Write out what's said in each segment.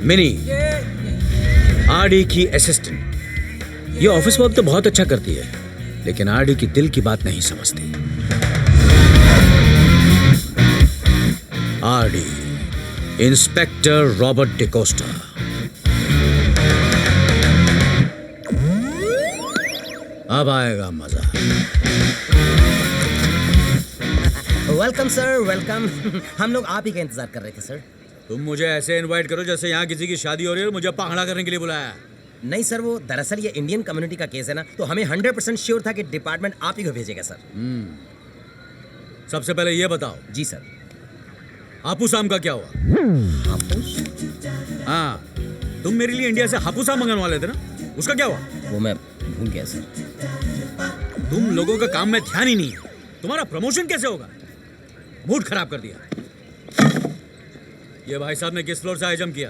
Mini, RD की assistant. ये office work तो बहुत अच्छा करती है, लेकिन आरडी की दिल की बात नहीं समझती। RD, inspector Robert D'Costa. अब आएगा मजा। Welcome sir, welcome. हम लोग आप ही का इंतजार कर रहे थे सर। तुम मुझे ऐसे इनवाइट करो जैसे यहाँ किसी की शादी हो रही है और मुझे पहाड़ा करने के लिए बुलाया। नहीं सर, वो दरअसल ये इंडियन कम्युनिटी का केस है ना, तो हमें 100% श्योर था कि डिपार्टमेंट आप ही को भेजेगा सर। सबसे पहले ये बताओ, जी सर। हापुस आम का क्या हुआ? हापुस? हाँ, तुम मेरे लिए इंडिया से हापुस आम मंगवाने वाले थे ना, उसका क्या हुआ? वो मैं भूल गया सर। तुम लोगों का काम में ध्यान ही नहीं है। तुम्हारा प्रमोशन कैसे होगा? मूड खराब कर दिया। ये भाई साहब ने किस फ्लोर से हाईजम्प किया?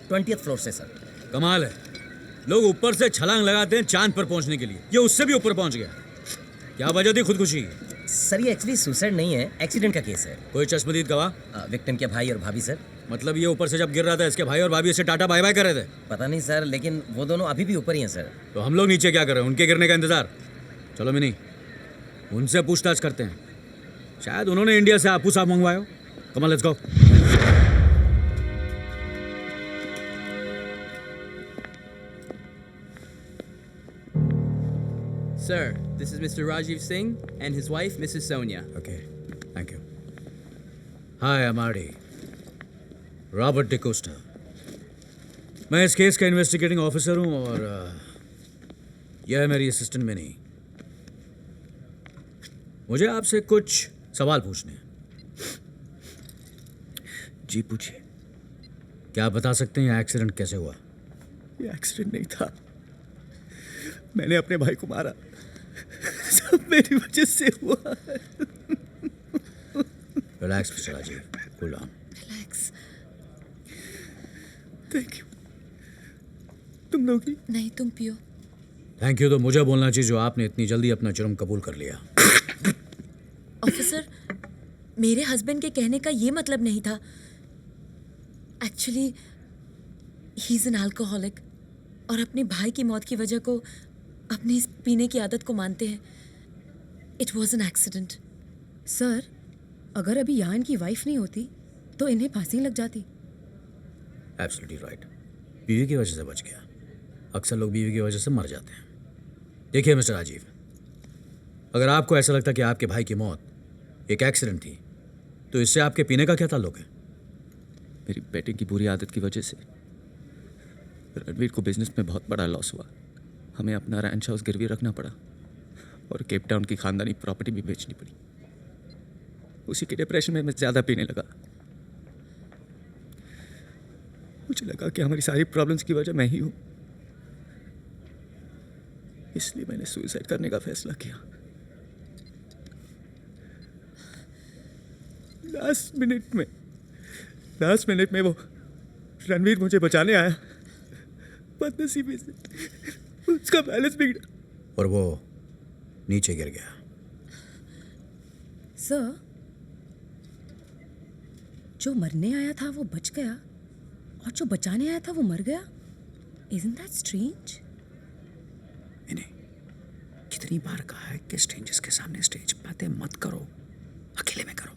20th फ्लोर से सर। कमाल है, लोग ऊपर से छलांग लगाते हैं चांद पर पहुंचने के लिए, ये उससे भी ऊपर पहुंच गया। क्या वजह थी खुदकुशी की? सर ये एक्चुअली सुसाइड नहीं है, एक्सीडेंट का केस है। कोई चश्मदीद गवाह? विक्टिम के भाई और भाभी सर। मतलब ये ऊपर से जब गिर रहा था इसके भाई और भाभी इसे टाटा बाय बाय कर रहे थे? पता नहीं सर, लेकिन वो दोनों अभी भी ऊपर ही हैं सर। तो हम लोग नीचे क्या कर रहे हैं? उनके गिरने का इंतजार। चलो मिनी, उनसे पूछताछ करते हैं, शायद उन्होंने इंडिया से हापुस आम मंगवाया हो। Come on, let's go. Sir, this is Mr. Rajiv Singh and his wife, Mrs. Sonia. Okay, thank you. Hi, I'm Ardy. Robert DeCosta. मैं इस केस का इन्वेस्टिगेटिंग ऑफिसर हूँ और यह है मेरी असिस्टेंट मिनी। मुझे आपसे कुछ सवाल पूछने हैं। जी पूछिए। क्या आप बता सकते हैं यह एक्सीडेंट कैसे हुआ? ये एक्सीडेंट नहीं था, मैंने अपने भाई को मारा। सब मेरी वजह से हुआ। Relax mister Rajeev, cool down. Relax. Thank you. तुम लोग ही? नहीं, तुम पियो। थैंक यू तो मुझे बोलना चाहिए जो आपने इतनी जल्दी अपना जुर्म कबूल कर लिया। ऑफिसर, मेरे हस्बैंड के कहने का ये मतलब नहीं था। Actually he is an alcoholic और अपने भाई की मौत की वजह को अपनी इस पीने की आदत को मानते हैं। It was an accident. Sir, अगर अभी यहाँ इनकी वाइफ नहीं होती तो इन्हें फांसी लग जाती। Absolutely right. बीवी की वजह से बच गया। अक्सर लोग बीवी की वजह से मर जाते हैं। देखिए मिस्टर राजीव, अगर आपको ऐसा लगता कि आपके भाई की मौत एक एक्सीडेंट थी, तो इससे आपके पीने का क्या ताल्लुक है? मेरी बेटे की बुरी आदत की वजह से रणवीर को बिजनेस में बहुत बड़ा लॉस हुआ। हमें अपना रैंच हाउस गिरवी रखना पड़ा और केप टाउन की खानदानी प्रॉपर्टी भी बेचनी पड़ी। उसी के डिप्रेशन में मैं ज़्यादा पीने लगा। मुझे लगा कि हमारी सारी प्रॉब्लम्स की वजह मैं ही हूँ, इसलिए मैंने सुसाइड करने का फैसला किया। लास्ट मिनट में वो रणवीर मुझे बचाने आया। बदनसीबी से उसका बैलेंस बिगड़ा और वो नीचे गिर गया। सर, जो मरने आया था वो बच गया और जो बचाने आया था वो मर गया। Isn't that strange? मैंने कितनी बार कहा है कि स्ट्रेंजर्स के सामने स्टेज बातें मत करो, अकेले में करो।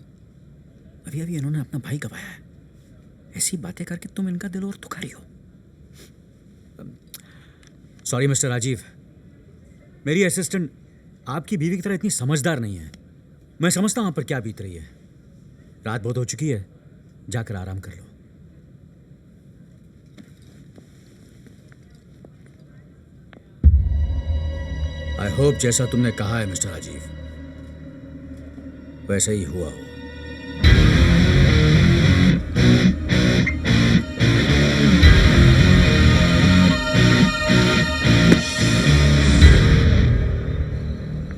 अभी अभी इन्होंने अपना भाई गवाया है, ऐसी बातें करके तुम इनका दिल और दुखा रही हो। सॉरी मिस्टर राजीव, मेरी असिस्टेंट आपकी बीवी की तरह इतनी समझदार नहीं है। मैं समझता हूं आप पर क्या बीत रही है। रात बहुत हो चुकी है, जाकर आराम कर लो। आई होप जैसा तुमने कहा है मिस्टर राजीव, वैसा ही हुआ हो।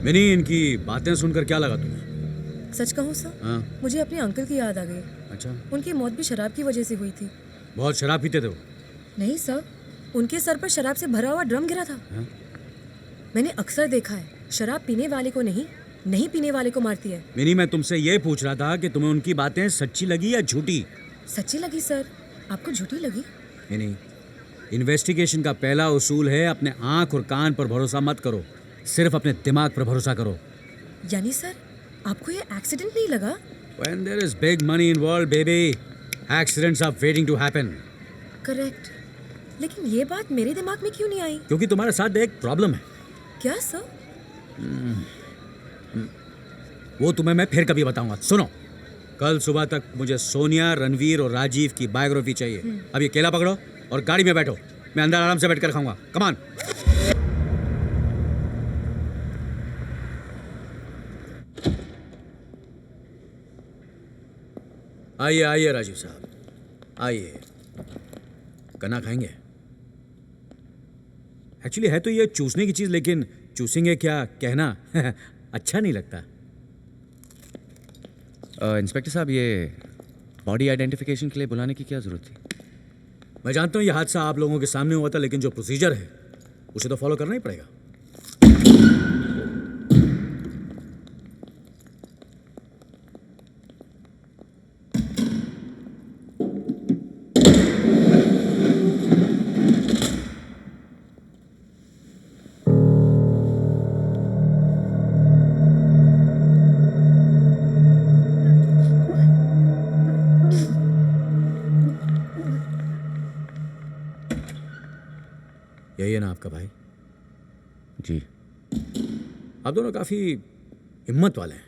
मिनी, इनकी बातें सुनकर क्या लगा तुम्हें? सच कहूँ सर, हाँ? मुझे अपने अंकल की याद आ गई। अच्छा, उनकी मौत भी शराब की वजह से हुई थी। बहुत शराब पीते थे वो? नहीं सर, उनके सर पर शराब से भरा हुआ ड्रम गिरा था। हाँ? मैंने अक्सर देखा है, शराब पीने वाले को नहीं पीने वाले को मारती है। मिनी, मैं तुमसे ये पूछ रहा था कि तुम्हें उनकी बातें सच्ची लगी या झूठी? सच्ची लगी सर। आपको झूठी लगी? नहीं, इन्वेस्टिगेशन का पहला उसूल है अपने आंख और कान पर भरोसा मत करो, सिर्फ अपने दिमाग पर भरोसा करो। यानी सर आपको ये एक्सीडेंट नहीं लगा? When there is big money involved, baby, accidents are waiting to happen. Correct, लेकिन ये बात मेरे दिमाग में क्यों नहीं आई? क्योंकि तुम्हारे साथ एक प्रॉब्लम है, क्या सर? वो तुम्हें मैं फिर कभी बताऊंगा। सुनो, कल सुबह तक मुझे सोनिया, रणवीर और राजीव की बायोग्राफी चाहिए। अब ये केला पकड़ो और गाड़ी में बैठो, मैं अंदर आराम से बैठकर खाऊंगा। कमान। आइए आइए राजीव साहब, आइए। गन्ना खाएंगे? एक्चुअली है तो ये चूसने की चीज़, लेकिन चूसेंगे क्या कहना अच्छा नहीं लगता। इंस्पेक्टर साहब, ये बॉडी आइडेंटिफिकेशन के लिए बुलाने की क्या ज़रूरत थी? मैं जानता हूँ ये हादसा आप लोगों के सामने हुआ था, लेकिन जो प्रोसीजर है उसे तो फॉलो करना ही पड़ेगा। यही है ना आपका भाई? जी। आप दोनों काफ़ी हिम्मत वाले हैं।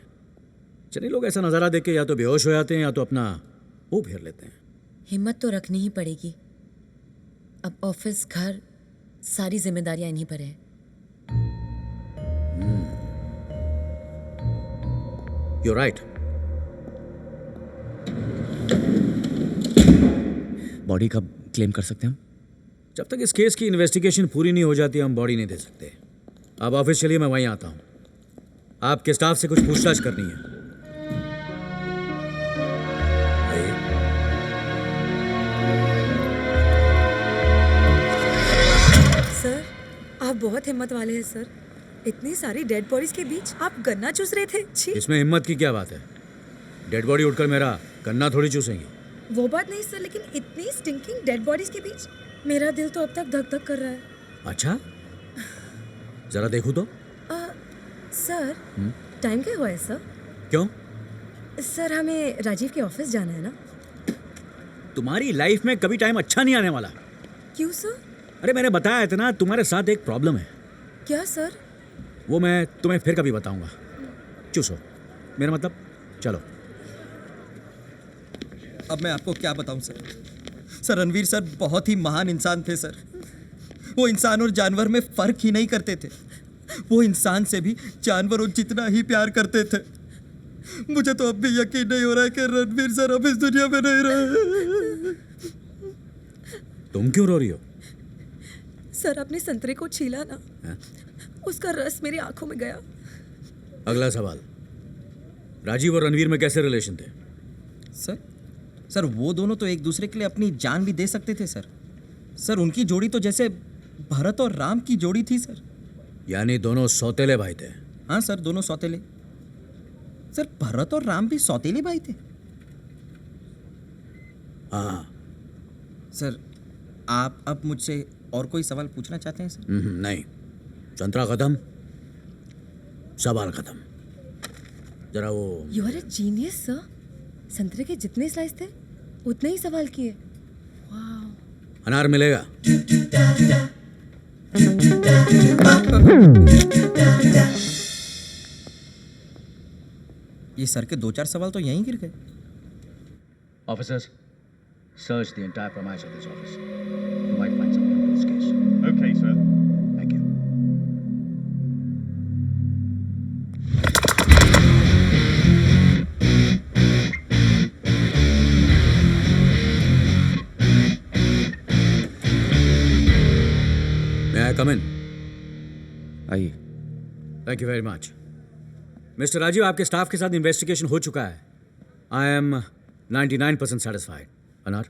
चलिए, लोग ऐसा नज़ारा देख के या तो बेहोश हो जाते हैं या तो अपना मुंह फेर लेते हैं। हिम्मत तो रखनी ही पड़ेगी। अब ऑफिस, घर, सारी जिम्मेदारियां इन्हीं पर है। You right. बॉडी कब क्लेम कर सकते हैं हम? जब तक इस केस की इन्वेस्टिगेशन पूरी नहीं हो जाती हम बॉडी नहीं दे सकते। आप ऑफिस चलिए, मैं वहीं आता हूँ। आपके स्टाफ से कुछ पूछताछ करनी है। आइए। सर आप बहुत हिम्मत वाले हैं सर। इतनी सारी डेड बॉडीज के बीच आप गन्ना चूस रहे थे। छी। इसमें हिम्मत की क्या बात है? डेड बॉडी उठकर मेरा गन्ना थोड़ी चूसेंगी। वो बात नहीं सर, लेकिन इतनी स्टिंकिंग डेड बॉडीज के बीच मेरा दिल तो अब तक धक धक कर रहा है। अच्छा, जरा देखूं तो। सर टाइम क्या हुआ है सर? क्यों? सर हमें राजीव के ऑफिस जाना है ना। तुम्हारी लाइफ में कभी टाइम अच्छा नहीं आने वाला। क्यों सर? अरे मैंने बताया था ना, तुम्हारे साथ एक प्रॉब्लम है। क्या सर? वो मैं तुम्हें फिर कभी बताऊंगा। चूसो, मेरा मतलब चलो। अब मैं आपको क्या बताऊं सर। सर रणवीर सर बहुत ही महान इंसान थे सर। वो इंसान और जानवर में फर्क ही नहीं करते थे। वो इंसान से भी जानवरों जितना ही प्यार करते थे। मुझे तो अब भी यकीन नहीं हो रहा है कि रणवीर सर अब इस दुनिया में नहीं रहे। तुम क्यों रो रही हो? सर अपने संतरे को छीला ना, हाँ? उसका रस मेरी आंखों में गया। अगला सवाल, राजीव और रणवीर में कैसे रिलेशन थे? सर वो दोनों तो एक दूसरे के लिए अपनी जान भी दे सकते थे सर। सर उनकी जोड़ी तो जैसे भरत और राम की जोड़ी थी सर। यानी दोनों सौतेले भाई थे? हाँ सर, दोनों सौतेले। सर भरत और राम भी सौतेले भाई थे। हाँ। सर आप अब मुझसे और कोई सवाल पूछना चाहते हैं सर? नहीं, संतरा खत्म, सवाल खत्म। जरा वो you are a genius sir. संतरे के जितने स्लाइस थे उतने ही सवाल किए। अनार मिलेगा? ये सर के 2-4 सवाल तो यहीं गिर गए। Officers, search the entire premise of this office. You might find something in this case. Okay, sir. Thank you. May I come in? आइए। Thank you very much. Mister Rajeev, आपके स्टाफ के साथ इन्वेस्टिगेशन हो चुका है। I am 99% satisfied. अनार?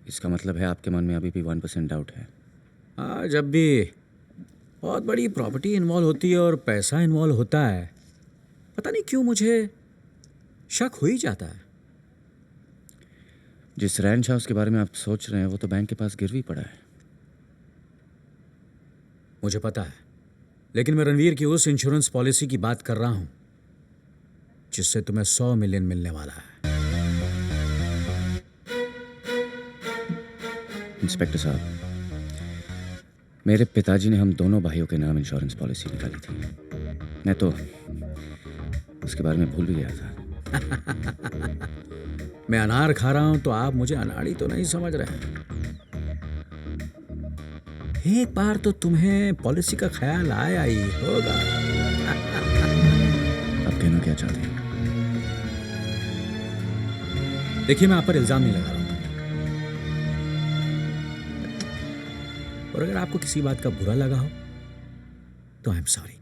इसका मतलब है आपके मन में अभी भी 1% डाउट है? हाँ, जब भी बहुत बड़ी प्रॉपर्टी इन्वॉल्व होती है और पैसा इन्वॉल्व होता है, पता नहीं क्यों मुझे शक हो ही जाता है। जिस रैंच हाउस के बारे में आप सोच रहे हैं वो तो बैंक के पास गिरवी पड़ा है। मुझे पता है, लेकिन मैं रणवीर की उस इंश्योरेंस पॉलिसी की बात कर रहा हूं जिससे तुम्हें 100 मिलियन मिलने वाला है। इंस्पेक्टर साहब, मेरे पिताजी ने हम दोनों भाइयों के नाम इंश्योरेंस पॉलिसी निकाली थी। मैं तो उसके बारे में भूल भी गया था। मैं अनार खा रहा हूं तो आप मुझे अनाड़ी तो नहीं समझ रहे हैं। एक बार तो तुम्हें पॉलिसी का ख्याल आया ही होगा। आप कहना क्या चाहते हैं? देखिए, मैं आप पर इल्जाम नहीं लगा रहा हूं, और अगर आपको किसी बात का बुरा लगा हो तो आई एम सॉरी।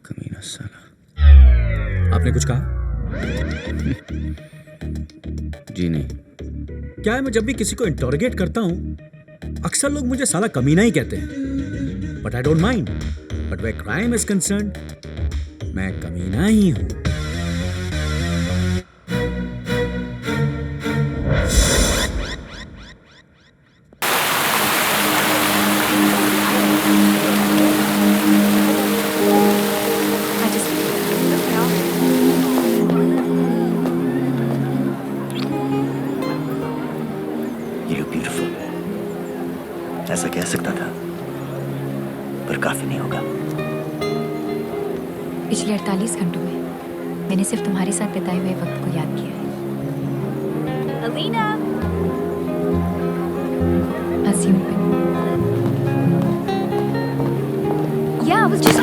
कमीना साला। आपने कुछ कहा? जी नहीं। क्या है, मैं जब भी किसी को इंटरोगेट करता हूं अक्सर लोग मुझे साला कमीना ही कहते हैं, but I don't mind. But where crime is concerned, मैं कमीना ही हूं। You beautiful. ऐसा कह सकता था, पर काफी नहीं होगा। पिछले 48 घंटों में मैंने सिर्फ तुम्हारे साथ बिताए हुए वक्त को याद किया है। Alina, assume it. Yeah, I was just.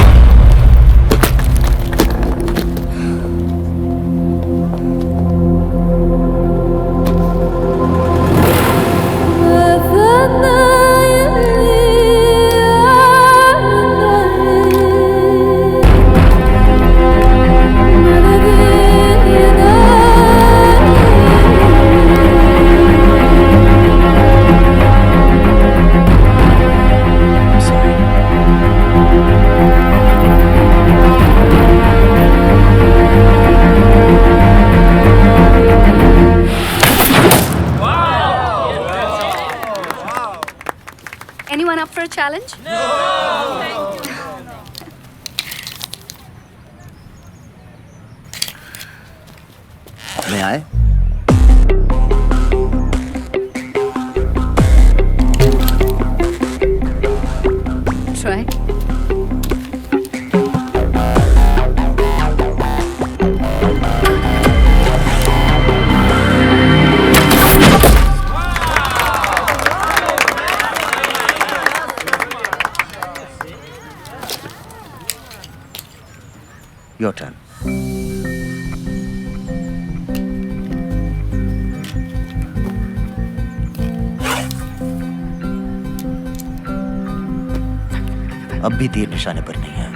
Anyone up for a challenge? मैं आए? Try. Your turn. अब भी तीर निशाने पर नहीं है।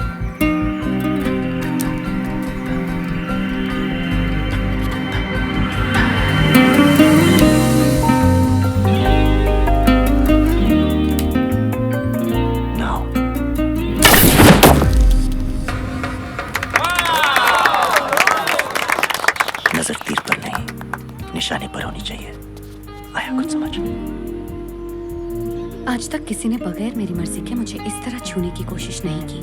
Now. नजर तीर पर नहीं, निशाने पर होनी चाहिए। आया कुछ समझ? आज तक किसी ने बगैर मेरी मर्जी के मुझे इस तरह छूने की कोशिश नहीं की।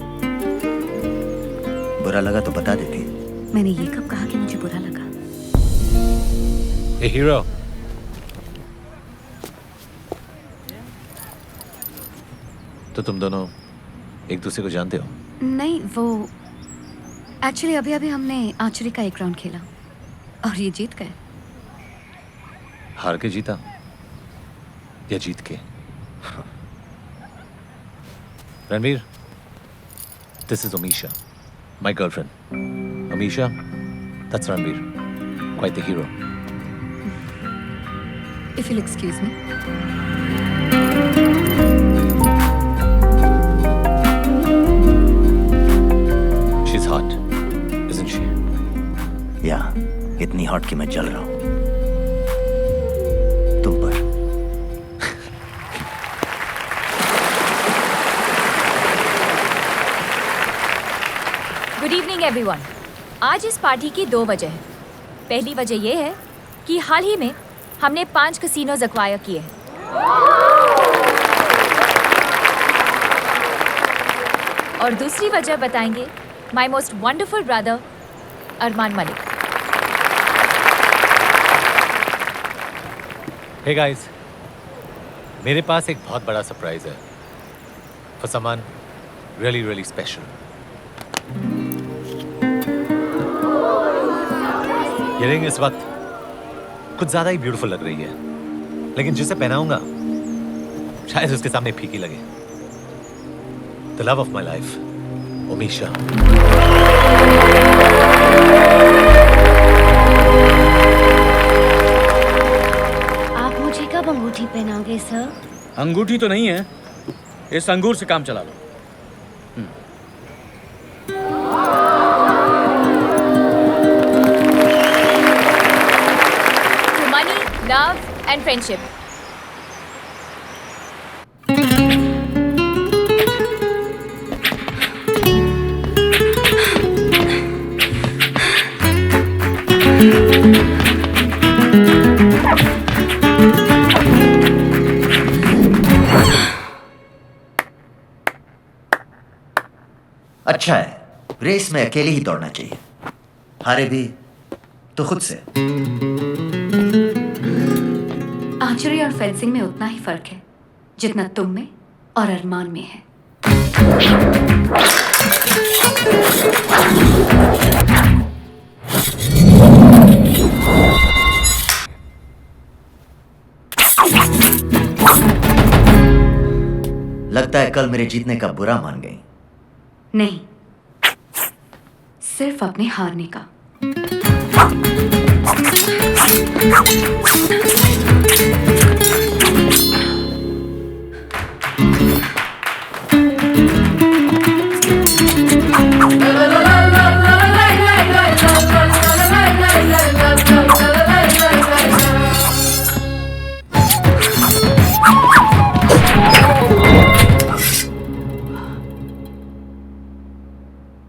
बुरा लगा तो बता देती। मैंने ये कब कहा कि मुझे बुरा लगा? Hey हीरो, तो तुम दोनों एक दूसरे को जानते हो? नहीं, वो एक्चुअली अभी अभी हमने आर्चरी का एक राउंड खेला और ये जीत गए। हार के जीता या जीत के? Ranveer, this is Amisha, my girlfriend. Amisha, that's Ranveer, quite the hero. If you'll excuse me. She's hot, isn't she? या इतनी हॉट कि मैं जल रहा हूं तुम पर। Good evening, everyone. आज इस पार्टी की 2 वजह है। पहली वजह यह है कि हाल ही में हमने 5 कसिनोज एक्वायर किए हैं। और दूसरी वजह बताएंगे my most wonderful brother Armaan Malik. Hey guys, मेरे पास एक बहुत बड़ा सरप्राइज है for someone really really special. ये रिंग इस वक्त कुछ ज्यादा ही ब्यूटीफुल लग रही है, लेकिन जिसे पहनाऊंगा शायद उसके सामने फीकी लगे। The love of my life, Omisha. आप मुझे कब अंगूठी पहनाओगे सर? अंगूठी तो नहीं है, इस अंगूर से काम चला लो। To money, love and friendship. अच्छा है, रेस में अकेले ही दौड़ना चाहिए, हारे भी तो खुद से। आर्चरी और फेंसिंग में उतना ही फर्क है जितना तुम में और अरमान में है। लगता है कल मेरे जीतने का बुरा मान गई। नहीं, सिर्फ अपने हारने का।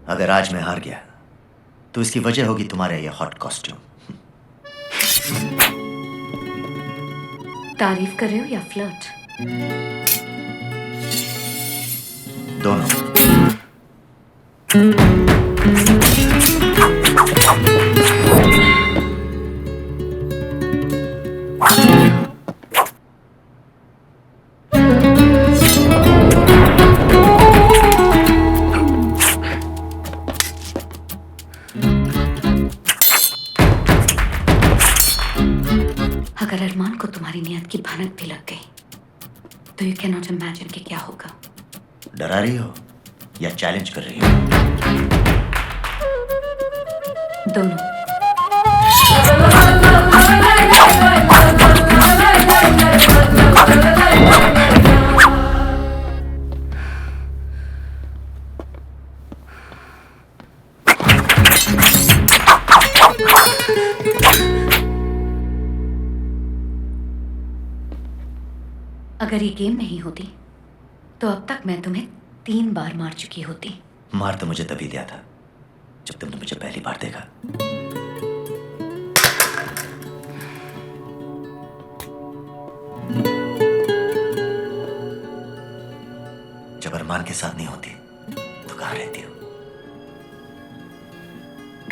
अगर आज मैं हार गया तो इसकी वजह होगी तुम्हारा ये हॉट कॉस्ट्यूम। तारीफ कर रहे हो या फ्लर्ट? दोनों। अगर अरमान को तुम्हारी नियत की भनक भी लग गई तो यू कैन नॉट इमेजिन कि क्या होगा। डरा रही हो या चैलेंज कर रही हो? दोनों। अगर ये गेम नहीं होती तो अब तक मैं तुम्हें 3 बार मार चुकी होती। मार तो मुझे तभी दिया था जब तुमने मुझे पहली बार देखा। जब अरमान के साथ नहीं होती तो कहाँ रहती हो?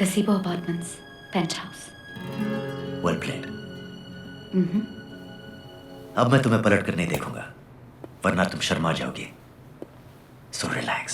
Gazebo apartments, penthouse. Well played. अब मैं तुम्हें पलट कर नहीं देखूंगा, वरना तुम शर्मा जाओगे। So relax.